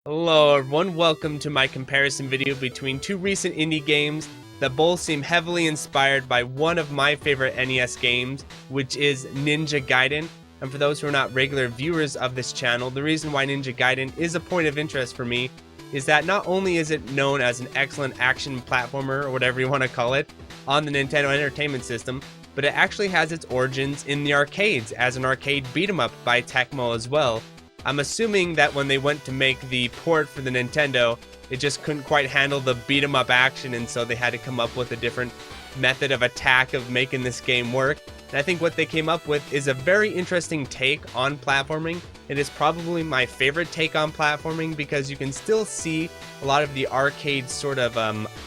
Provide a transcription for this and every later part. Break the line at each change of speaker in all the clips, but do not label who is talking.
Hello everyone, welcome to my comparison video between two recent indie games that both seem heavily inspired by one of my favorite NES games, which is Ninja Gaiden. And for those who are not regular viewers of this channel, the reason why Ninja Gaiden is a point of interest for me is that not only is it known as an excellent action platformer, or whatever you want to call it, on the Nintendo Entertainment System, but it actually has its origins in the arcades as an arcade beat-em-up by Tecmo as well. I'm assuming that when they went to make the port for the Nintendo, it just couldn't quite handle the beat 'em up action, and so they had to come up with a different method of attack of making this game work. And I think what they came up with is a very interesting take on platforming. It is probably my favorite take on platforming because you can still see a lot of the arcade sort of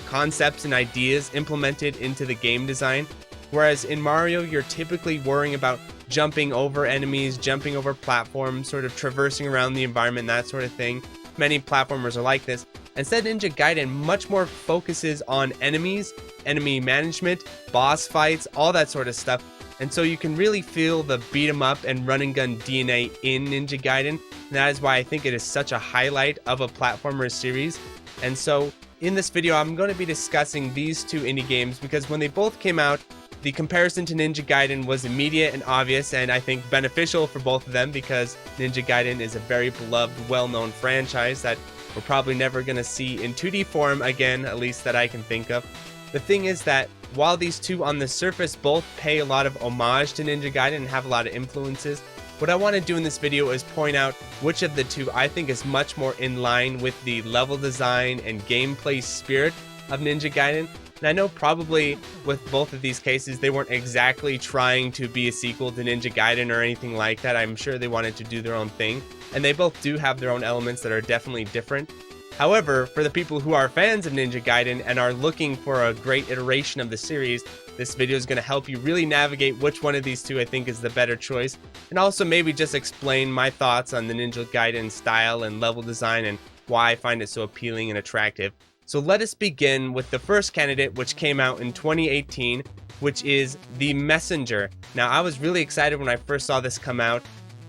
concepts and ideas implemented into the game design. Whereas in Mario, you're typically worrying about jumping over enemies, jumping over platforms, sort of traversing around the environment, that sort of thing. Many platformers are like this. Instead, Ninja Gaiden much more focuses on enemies, enemy management, boss fights, all that sort of stuff. And so you can really feel the beat 'em up and run and gun DNA in Ninja Gaiden. And that is why I think it is such a highlight of a platformer series. And so in this video, I'm going to be discussing these two indie games because when they both came out, the comparison to Ninja Gaiden was immediate and obvious, and I think beneficial for both of them because Ninja Gaiden is a very beloved, well-known franchise that we're probably never going to see in 2D form again, at least that I can think of. The thing is that while these two on the surface both pay a lot of homage to Ninja Gaiden and have a lot of influences, what I want to do in this video is point out which of the two I think is much more in line with the level design and gameplay spirit of Ninja Gaiden. And I know probably with both of these cases, they weren't exactly trying to be a sequel to Ninja Gaiden or anything like that. I'm sure they wanted to do their own thing. And they both do have their own elements that are definitely different. However, for the people who are fans of Ninja Gaiden and are looking for a great iteration of the series, this video is going to help you really navigate which one of these two I think is the better choice. And also maybe just explain my thoughts on the Ninja Gaiden style and level design and why I find it so appealing and attractive. So let us begin with the first candidate, which came out in 2018, which is The Messenger. Now, I was really excited when I first saw this come out.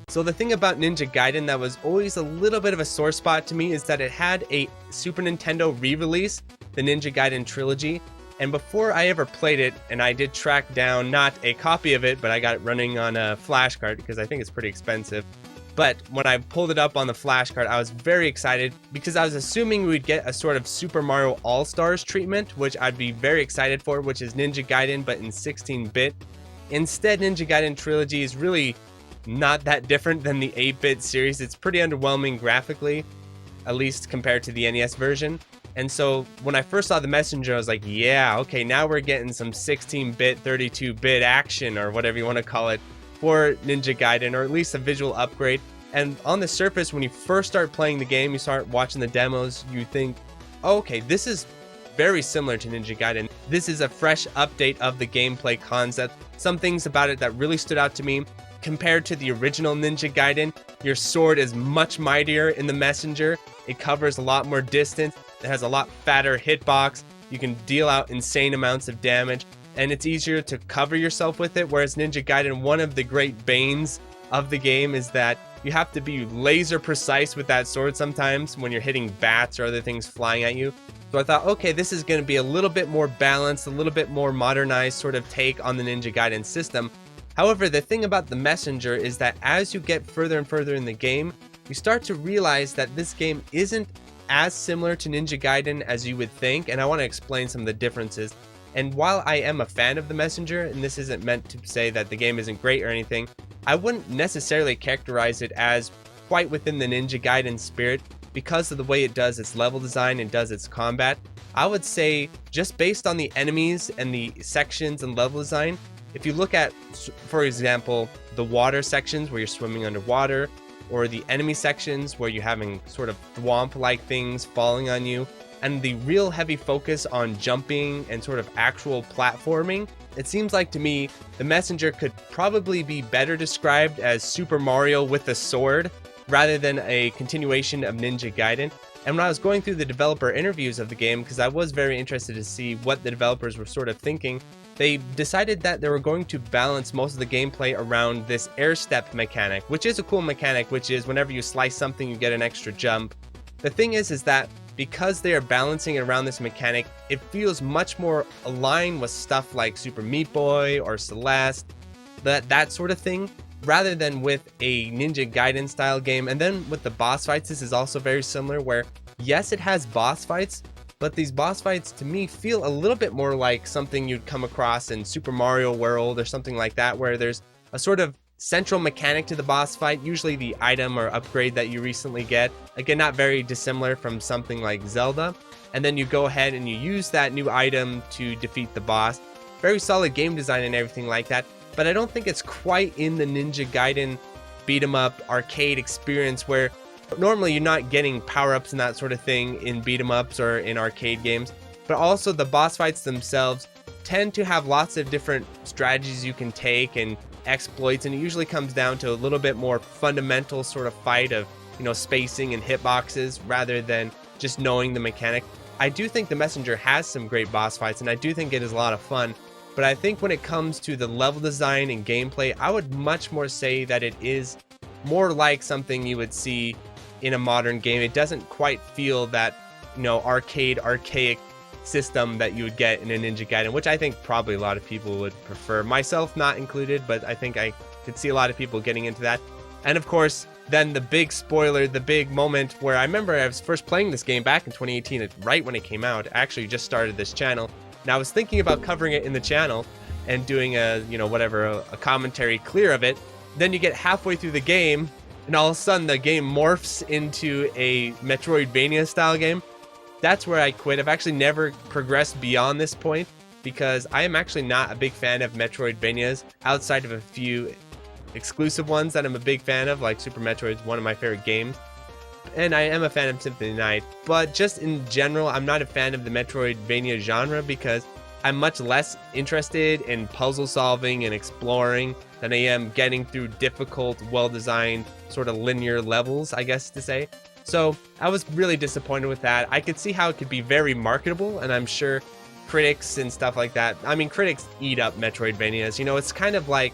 So the thing about Ninja Gaiden that was always a little bit of a sore spot to me is that it had a Super Nintendo re-release, the Ninja Gaiden trilogy. And before I ever played it, and I did track down not a copy of it, but I got it running on a flash card because I think it's pretty expensive. But when I pulled it up on the flash card, I was very excited because I was assuming we'd get a sort of Super Mario All-Stars treatment, which I'd be very excited for, which is Ninja Gaiden, but in 16-bit. Instead, Ninja Gaiden Trilogy is really not that different than the 8-bit series. It's pretty underwhelming graphically, at least compared to the NES version. And so when I first saw The Messenger, I was like, yeah, okay, now we're getting some 16-bit, 32-bit action, or whatever you want to call it, for Ninja Gaiden, or at least a visual upgrade. And on the surface, when you first start playing the game, you start watching the demos, you think, oh, okay, this is very similar to Ninja Gaiden. This is a fresh update of the gameplay concept. Some things about it that really stood out to me. Compared to the original Ninja Gaiden, your sword is much mightier in the Messenger. It covers a lot more distance. It has a lot fatter hitbox. You can deal out insane amounts of damage, and it's easier to cover yourself with it, whereas Ninja Gaiden, one of the great banes of the game is that you have to be laser precise with that sword sometimes when you're hitting bats or other things flying at you. So I thought, okay, this is going to be a little bit more balanced, a little bit more modernized sort of take on the Ninja Gaiden system. However, the thing about the Messenger is that as you get further and further in the game, you start to realize that this game isn't as similar to Ninja Gaiden as you would think, and I want to explain some of the differences. And while I am a fan of The Messenger, and this isn't meant to say that the game isn't great or anything, I wouldn't necessarily characterize it as quite within the Ninja Gaiden spirit because of the way it does its level design and does its combat. I would say just based on the enemies and the sections and level design, if you look at, for example, the water sections where you're swimming underwater, or the enemy sections where you're having sort of thwomp-like things falling on you, and the real heavy focus on jumping and sort of actual platforming, it seems like to me the Messenger could probably be better described as Super Mario with a sword rather than a continuation of Ninja Gaiden. And when I was going through the developer interviews of the game, because I was very interested to see what the developers were sort of thinking, they decided that they were going to balance most of the gameplay around this air step mechanic, which is a cool mechanic, which is whenever you slice something, you get an extra jump. The thing is that because they are balancing it around this mechanic, it feels much more aligned with stuff like Super Meat Boy or Celeste, that sort of thing, rather than with a Ninja Gaiden style game. And then with the boss fights, this is also very similar, where yes, it has boss fights, but these boss fights to me feel a little bit more like something you'd come across in Super Mario World or something like that, where there's a sort of central mechanic to the boss fight, usually the item or upgrade that you recently get. Again, not very dissimilar from something like Zelda. And then you go ahead and you use that new item to defeat the boss. Very solid game design and everything like that. But I don't think it's quite in the Ninja Gaiden beat 'em up arcade experience, where normally you're not getting power-ups and that sort of thing in beat 'em ups or in arcade games. But also the boss fights themselves tend to have lots of different strategies you can take and exploits, and it usually comes down to a little bit more fundamental sort of fight of, you know, spacing and hitboxes rather than just knowing the mechanic. I do think The Messenger has some great boss fights, and I do think it is a lot of fun, but I think when it comes to the level design and gameplay, I would much more say that it is more like something you would see in a modern game. It doesn't quite feel that, you know, archaic system that you would get in a Ninja Gaiden, which I think probably a lot of people would prefer, myself not included, but I think I could see a lot of people getting into that. And of course, then the big spoiler, the big moment where I remember I was first playing this game back in 2018, right when it came out. I actually just started this channel, and I was thinking about covering it in the channel and doing a, you know, whatever, a commentary clear of it. Then you get halfway through the game, and all of a sudden the game morphs into a Metroidvania style game. That's where I quit. I've actually never progressed beyond this point because I am actually not a big fan of Metroidvanias outside of a few exclusive ones that I'm a big fan of, like Super Metroid is one of my favorite games. And I am a fan of Symphony of the Night. But just in general, I'm not a fan of the Metroidvania genre because I'm much less interested in puzzle solving and exploring than I am getting through difficult, well-designed, sort of linear levels, I guess to say. So I was really disappointed with that. I could see how it could be very marketable, and I'm sure critics and stuff like that, I mean, critics eat up Metroidvanias. You know, it's kind of like,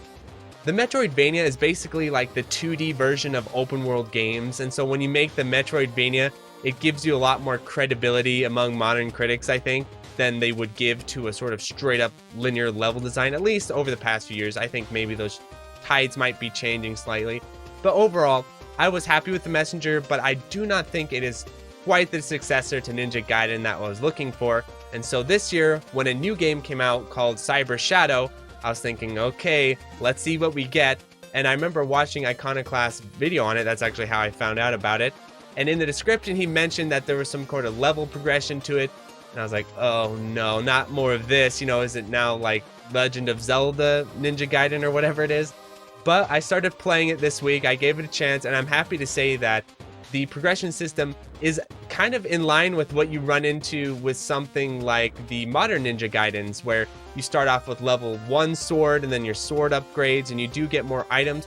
the Metroidvania is basically like the 2D version of open world games, and so when you make the Metroidvania, it gives you a lot more credibility among modern critics, I think, than they would give to a sort of straight up linear level design, at least over the past few years. I think maybe those tides might be changing slightly. But overall, I was happy with The Messenger, but I do not think it is quite the successor to Ninja Gaiden that I was looking for. And so this year, when a new game came out called Cyber Shadow, I was thinking, okay, let's see what we get. And I remember watching Iconoclast's video on it. That's actually how I found out about it. And in the description, he mentioned that there was some kind of level progression to it. And I was like, oh no, not more of this. You know, is it now like Legend of Zelda Ninja Gaiden or whatever it is? But I started playing it this week. I gave it a chance, and I'm happy to say that the progression system is kind of in line with what you run into with something like the modern Ninja Gaidens, where you start off with level 1 sword and then your sword upgrades and you do get more items.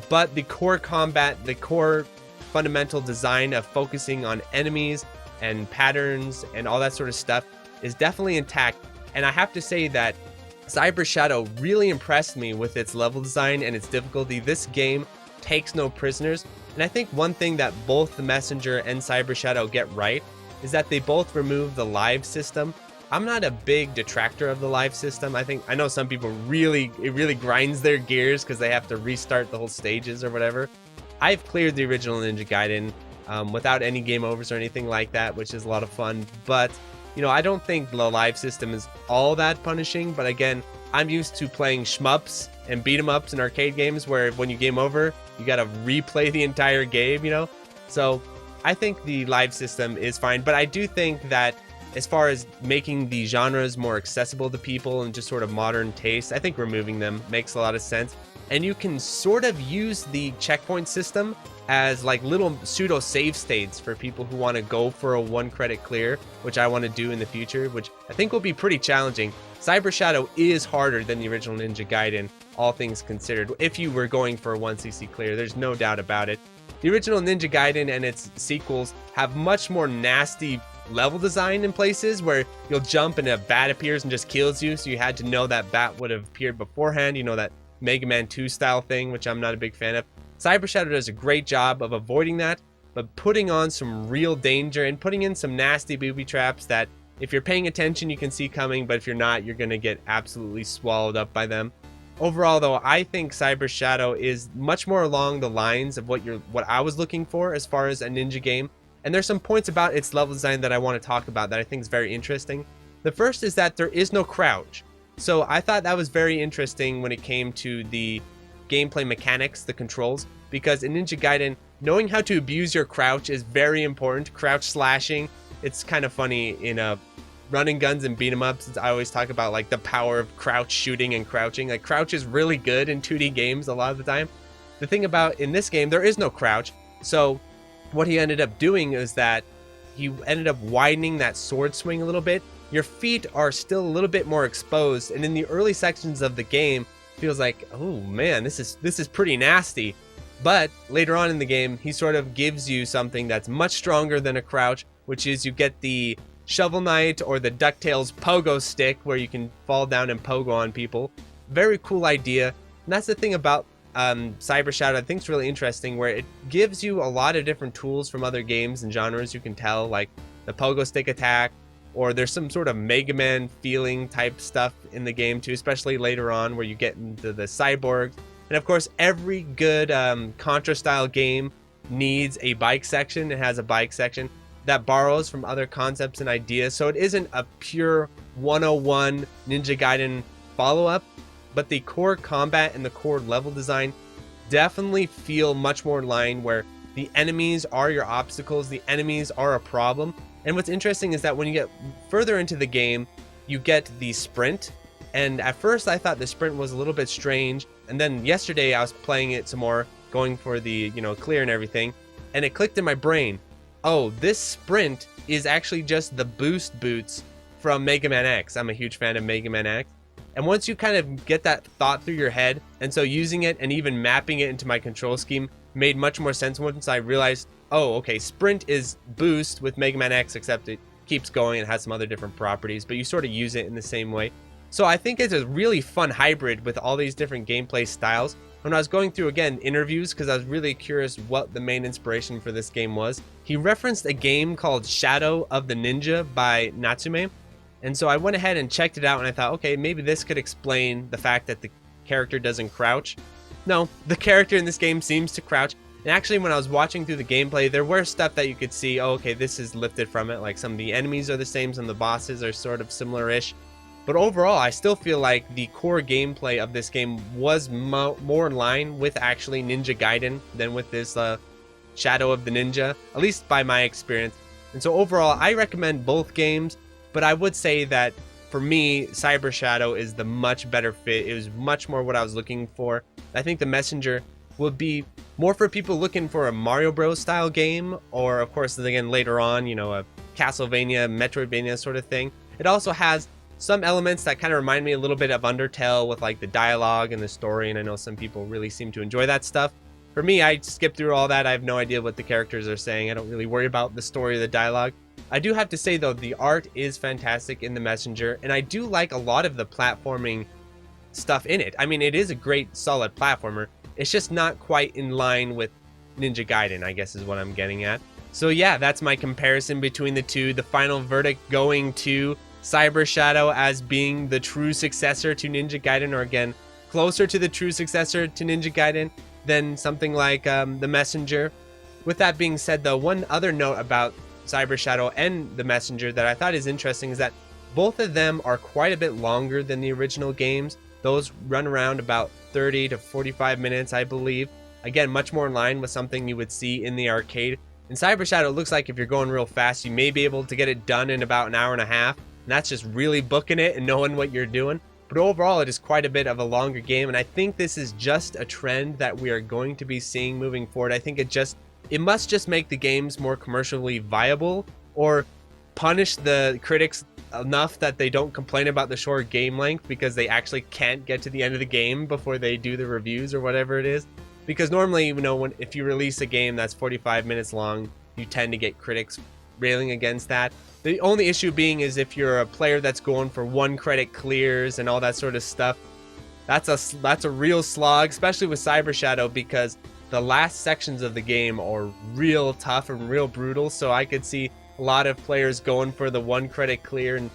But the core combat, the core fundamental design of focusing on enemies and patterns and all that sort of stuff is definitely intact. And I have to say that Cyber Shadow really impressed me with its level design and its difficulty. This game takes no prisoners, and I think one thing that both The Messenger and Cyber Shadow get right is that they both remove the live system. I'm not a big detractor of the live system. I know some people it really grinds their gears because they have to restart the whole stages or whatever. I've cleared the original Ninja Gaiden without any game overs or anything like that, which is a lot of fun. But you know, I don't think the live system is all that punishing, but again, I'm used to playing shmups and beat 'em ups in arcade games where when you game over, you gotta replay the entire game, you know? So I think the live system is fine, but I do think that as far as making the genres more accessible to people and just sort of modern taste, I think removing them makes a lot of sense. And you can sort of use the checkpoint system as like little pseudo save states for people who want to go for a 1 credit clear, which I want to do in the future, which I think will be pretty challenging. Cyber Shadow is harder than the original Ninja Gaiden, all things considered, if you were going for a 1 CC clear. There's no doubt about it. The original Ninja Gaiden and its sequels have much more nasty level design in places where you'll jump and a bat appears and just kills you, so you had to know that bat would have appeared beforehand, you know, that Mega Man 2 style thing, which I'm not a big fan of. Cyber Shadow does a great job of avoiding that, but putting on some real danger and putting in some nasty booby traps that if you're paying attention you can see coming, but if you're not, you're gonna get absolutely swallowed up by them. Overall though, I think Cyber Shadow is much more along the lines of what I was looking for as far as a ninja game. And there's some points about its level design that I want to talk about that I think is very interesting. The first is that there is no crouch. So I thought that was very interesting when it came to the gameplay mechanics, the controls, because in Ninja Gaiden, knowing how to abuse your crouch is very important. Crouch slashing, it's kind of funny in running guns and beat 'em ups. I always talk about like the power of crouch shooting and crouching. Like crouch is really good in 2D games a lot of the time. The thing about in this game, there is no crouch. So what he ended up doing is that he ended up widening that sword swing a little bit. Your feet are still a little bit more exposed, and in the early sections of the game, feels like, oh man, this is pretty nasty. But later on in the game, he sort of gives you something that's much stronger than a crouch, which is you get the Shovel Knight or the DuckTales pogo stick where you can fall down and pogo on people. Very cool idea. And that's the thing about Cyber Shadow I think is really interesting, where it gives you a lot of different tools from other games and genres. You can tell, like the pogo stick attack, or there's some sort of Mega Man feeling type stuff in the game too, especially later on where you get into the cyborgs. And of course, every good Contra style game needs a bike section. It has a bike section that borrows from other concepts and ideas, so it isn't a pure 101 Ninja Gaiden follow-up, but the core combat and the core level design definitely feel much more in line, where the enemies are your obstacles, the enemies are a problem. And what's interesting is that when you get further into the game, you get the sprint. And at first I thought the sprint was a little bit strange, and then yesterday I was playing it some more, going for the, clear and everything, and it clicked in my brain. Oh, this sprint is actually just the boost boots from Mega Man X. I'm a huge fan of Mega Man X. And once you kind of get that thought through your head, and so using it and even mapping it into my control scheme made much more sense once I realized, oh, okay, sprint is boost with Mega Man X, except it keeps going and has some other different properties, but you sort of use it in the same way. So I think it's a really fun hybrid with all these different gameplay styles. When I was going through, again, interviews, because I was really curious what the main inspiration for this game was, he referenced a game called Shadow of the Ninja by Natsume. And so I went ahead and checked it out, and I thought, okay, maybe this could explain the fact that the character doesn't crouch. No, the character in this game seems to crouch. And actually, when I was watching through the gameplay, there were stuff that you could see, oh, okay, this is lifted from it. Like some of the enemies are the same, some of the bosses are sort of similar-ish. But overall, I still feel like the core gameplay of this game was more in line with actually Ninja Gaiden than with this Shadow of the Ninja, at least by my experience. And so overall, I recommend both games, but I would say that for me, Cyber Shadow is the much better fit. It was much more what I was looking for. I think The Messenger would be more for people looking for a Mario Bros style game, or of course, again, later on, a Castlevania, Metroidvania sort of thing. It also has some elements that kind of remind me a little bit of Undertale with like the dialogue and the story, and I know some people really seem to enjoy that stuff. For me, I skip through all that. I have no idea what the characters are saying. I don't really worry about the story or the dialogue. I do have to say though, the art is fantastic in The Messenger, and I do like a lot of the platforming stuff in it. I mean, it is a great solid platformer. It's just not quite in line with Ninja Gaiden, I guess is what I'm getting at. So yeah, that's my comparison between the two. The final verdict going to Cyber Shadow as being the true successor to Ninja Gaiden, or again, closer to the true successor to Ninja Gaiden than something like The Messenger. With that being said though, one other note about Cyber Shadow and The Messenger that I thought is interesting is that both of them are quite a bit longer than the original games. Those run around about 30 to 45 minutes, I believe. Again, much more in line with something you would see in the arcade. In Cyber Shadow, it looks like if you're going real fast, you may be able to get it done in about an hour and a half. And that's just really booking it and knowing what you're doing. But overall, it is quite a bit of a longer game. And I think this is just a trend that we are going to be seeing moving forward. I think it must just make the games more commercially viable, or punish the critics enough that they don't complain about the short game length because they actually can't get to the end of the game before they do the reviews or whatever it is. Because normally, if you release a game that's 45 minutes long, you tend to get critics railing against that. The only issue being is if you're a player that's going for 1 credit clears and all that sort of stuff. That's a real slog, especially with Cyber Shadow, because the last sections of the game are real tough and real brutal, so I could see a lot of players going for the 1 credit clear and,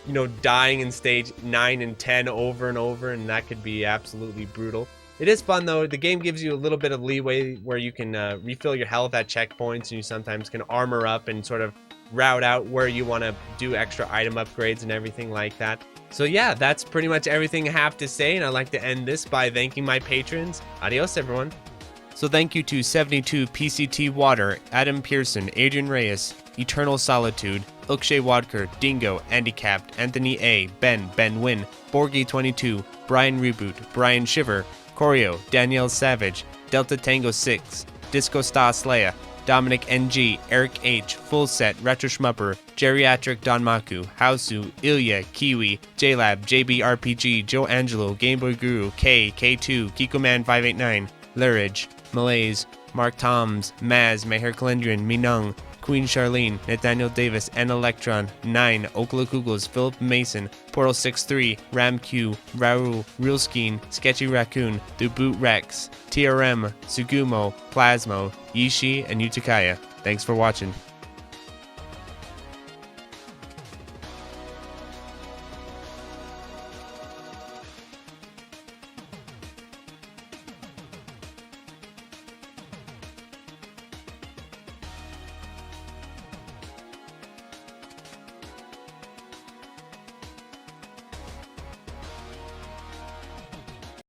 you know, dying in stage 9 and 10 over and over, and that could be absolutely brutal. It is fun though. The game gives you a little bit of leeway where you can refill your health at checkpoints, and you sometimes can armor up and sort of route out where you want to do extra item upgrades and everything like that. So yeah, that's pretty much everything I have to say, and I'd like to end this by thanking my patrons. Adios, everyone. So thank you to 72 PCT Water, Adam Pearson, Adrian Reyes, Eternal Solitude, Ilkshay Wadker, Dingo, Handicapped, Anthony A, Ben Win, Borgie22, Brian Reboot, Brian Shiver, Corio, Danielle Savage, Delta Tango 6, Disco Star Slayer, Dominic NG, Eric H, Full Set, Retro Schmupper, Geriatric Donmaku, Hausu, Ilya, Kiwi, JLab, JBRPG, Joe Angelo, Gameboy Guru, K, K2, Kikoman589, Luridge, Malaise, Mark Toms, Maz, Meher Kalendrian, Minung, Queen Charlene, Nathaniel Davis, N Electron, 9, Okalakugos, Philip Mason, Portal 63, RamQ, Raul, Realskeen, Sketchy Raccoon, The Boot Rex, TRM, Sugumo, Plasmo, Yishi, and Utakaya. Thanks for watching.